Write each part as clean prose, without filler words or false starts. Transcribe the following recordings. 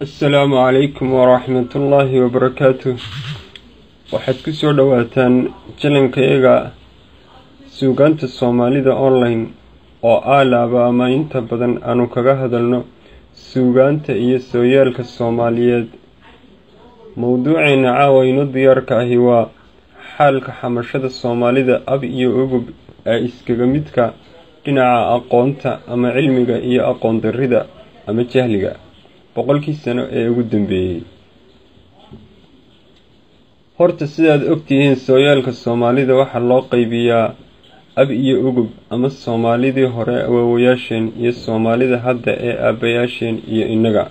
السلام عليكم ورحمة الله وبركاته. waxaad ku soo dhawaataan channelkayga suugaanta Soomaalida online oo alaaba ama inta badan aanu kaga hadalno suugaanta iyo sooyaalka Soomaaliyeed. Mowduuceena caawayno diyaarka ahi waa xaalka xamashada Soomaalida ab iyo ugub ee iskaga midka dhinaca aqoonta ama cilmiga iyo aqoon darrida ama jahliga boqolkii sano ee ugu dambeeyay. horta sidaad ogtihiin sooyaalka Soomaalida waxa loo qaybiyaa ab iyo ugub ama Soomaalidii hore awoowayaasheen iyo Soomaalida hadda ee aabayaasheen iyo inaga.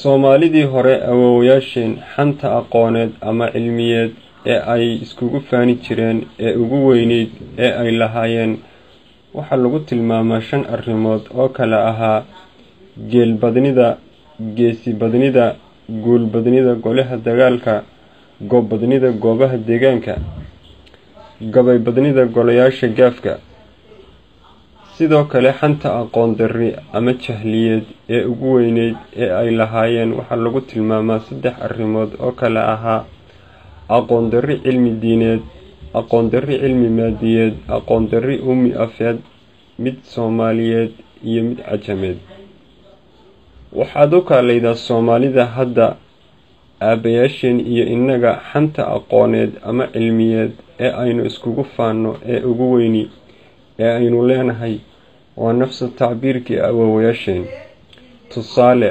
Soomaalidii hore awoowayaasheen xanta aqooneed ama cilmiyeed ee ay iskugu faani jireen ee ugu weyneyd ee ay lahaayeen waxa lagu tilmaamaa 5 arrimood oo kala ahaa geel badnida, geesi badnida, guul badnida golaha dagaalka, goob badnida goobaha deegaanka, gabay badnida golayaasha gaafka. sidoo kale xanta aqoon darri ama jahliyeed ee ugu weyneyd ee ay lahaayeen waxa lagu tilmaamaa 3 arrimood oo kala ahaa aqoon darri cilmi diineed, aqoon darri cilmi maadiyeed, aqoon darri ummi afeed, mid Soomaaliyeed iyo mid cajameed. waxaad u kaaleydaa Soomaalida hadda aabayaasheen iyo inaga xanta aqooneed ama cilmiyeed ee aynu iskugu faano ee ugu weyni ee aynu leenahay waa nafsa tacbiirkii awoowayaasheen. tusaale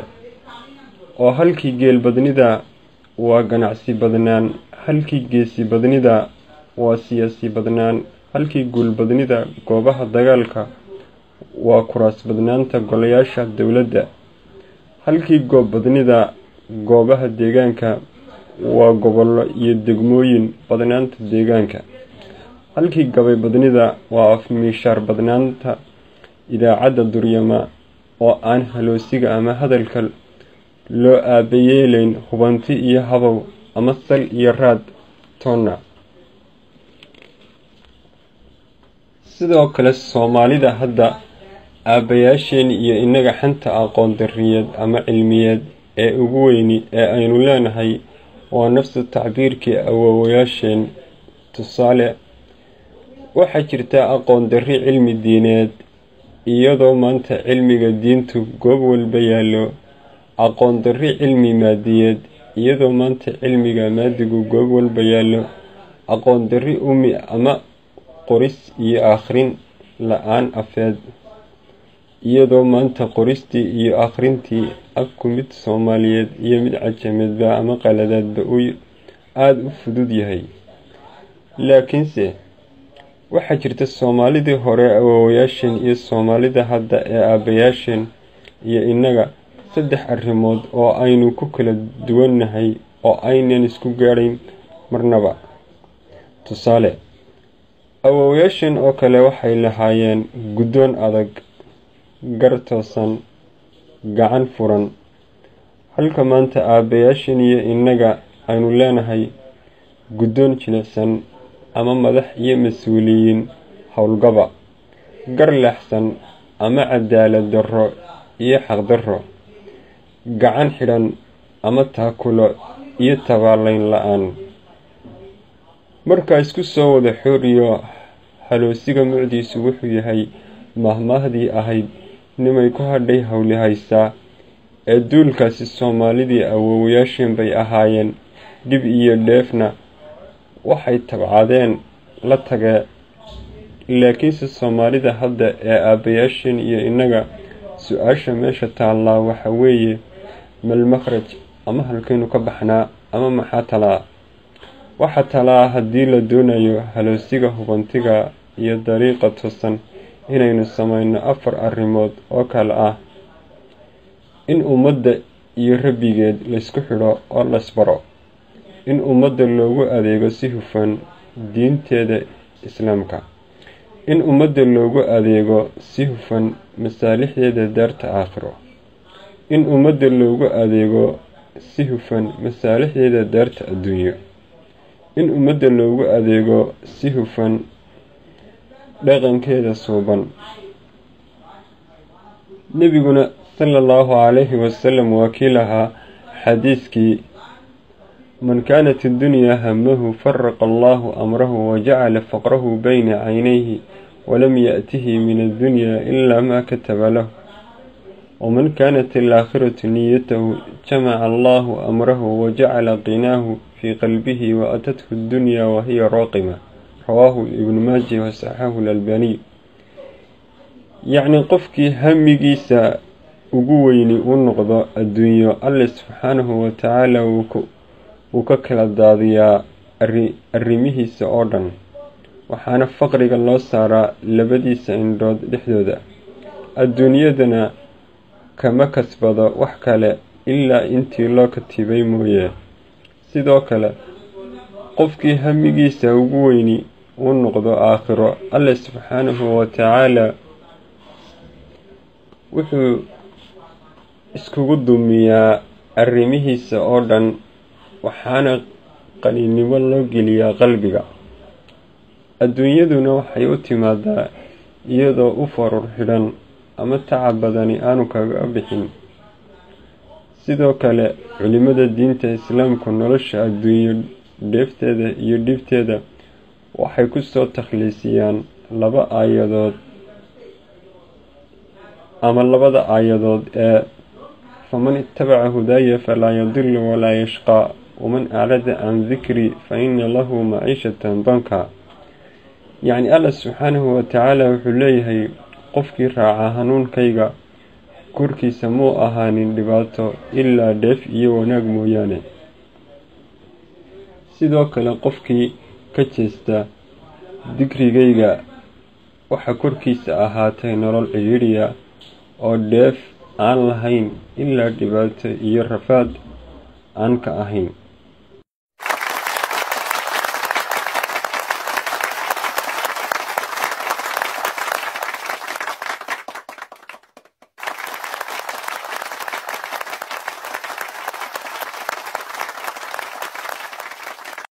oo halkii geel badnida waa ganacsi badnaan, halkii geesi badnida waa siyaasi badnaan, halkii guul badnida goobaha dagaalka waa kuraas badnaanta golayaasha dowladda, halkii goob badnida goobaha deegaanka waa gobollo iyo degmooyin badnaanta deegaanka, halkii gabay badnida waa afmiishaar badnaanta idaacadda duryama oo aan haloosiga ama hadalka loo aabayeelayn hubanti iyo habow ama sal iyo raad toonna. sidoo kale Soomaalida hadda aabayaasheen iyo inaga xanta aqoon darriyeed ama cilmiyeed ee ugu weyni ee aynu leenahay waa nafsa tacbiirkii awoowayaasheen. tusaale waxaa jirta aqoon darri cilmi diineed iyadoo maanta cilmiga diintu goob walba yaallo, aqoon darri cilmi maadiyeed iyadoo maanta cilmiga maadigu goob walba yaallo, aqoon darri ummi ama qoris iyo akhrin la'aan afeed iyadoo maanta qoristii iyo akhrintii afku mid Soomaaliyeed iyo mid cajameedba ama qaladaadba uu aad u fudud yahay. laakiinse waxaa jirta Soomaalidii hore awoowayaasheen iyo Soomaalida hadda ee aabayaasheen iyo inaga 3 arrimood oo aynu ku kala duwannahay oo aynan isku gaadhayn marnaba. tusaale awoowayaasheen oo kale waxay lahaayeen guddoon adag, gar toosan, gacan furan, halka maanta aabayaasheen iyo inaga aynu leenahay guddoon jilicsan ama madax iyo mas-uuliyiin howlgaba, gar leexsan ama cadaalad darro iyo xaq darro, gacan xidhan ama taakulo iyo tabaalayn la'aan. markaa isku soo wada xooriyo haloosiga mucdiisu wuxuu yahay mahmaahdii ahayd nimay ku hadhay hawli haysaa ee duulkaasi Soomaalidii awoowayaasheen bay ahaayeen dhib iyo dheefna waxay tabcadeen la tagee. laakiinse Soomaalida hadda ee aabayaasheen iyo inaga su-aasha meesha taallaa waxa weeye mal makhraj ama halkaynu ka baxnaa ama maxaa talaa. waxa talaa haddii la doonayo haloosiga hubantiga iyo dariiqa toosan inaynu samayno 4 arrimood oo kala ah in ummadda iyo rabbigeed laysku xidho oo lasbaro, in ummadda loogu adeego si hufan diinteeda islaamka, in ummadda loogu adeego si hufan masaalixdeeda daarta aakhiro, in ummadda loogu adeego si hufan masaalixdeeda daarta adduunyo, in ummadda loogu adeego si hufan dhaqankeeda suuban. nebiguna صلى الله عليه وسلم وكيلها حديثكي من كانت الدنيا همه فرق الله أمره وجعل فقره بين عينيه ولم يأته من الدنيا إلا ما كتب له ومن كانت الآخرة نيته جمع الله أمره وجعل غناه في قلبه وأتته الدنيا وهي راقمة رواه ابن ماجه وصححه الألباني يعني قفكي همجيسا uguweyni u noqdo adduunyo alle subxaanahu watacaala wuu ka kala daadiyaa arrimihiisa oo dhan waxaana faqriga loo saaraa labadiisa indhood dhexdooda adduunyadana kama kasbado wax kale ilaa intii loo katibay mooye sidoo kale qofkii hamigiisa ugu weyni u noqdo aakhiro alle subxaanahu watacaala wuxuu iskugu dumiyaa arrimihiisa oo dhan waxaana qaninimo loo geliyaa qalbiga adduunyaduna waxay u timaadaa iyadoo u farur xidhan ama tacab badani aanu kaga bixin sidoo kale culimada diinta islaamku nolosha adduunyo dheefteeda iyo dhibteeda waxay ku soo takhliisiyaan laba aayadood ama labada aayadood ee فمن اتبع هداي فلا يضل ولا يشقى ومن أعرض عن ذكري فإن له معيشة ضنكا يعني الله سبحانه وتعالى وحليه قفكي راعى هنون كيغا كوركي سمو أهاني لباتو إلا دف وناق موياني سيدوك لقفكي كتشستا ذكري كيغا وحا كوركي سأهاتي نرى العيرية أو دف aan lahayn ilaa dhibaato iyo rafaad aan ka ahayn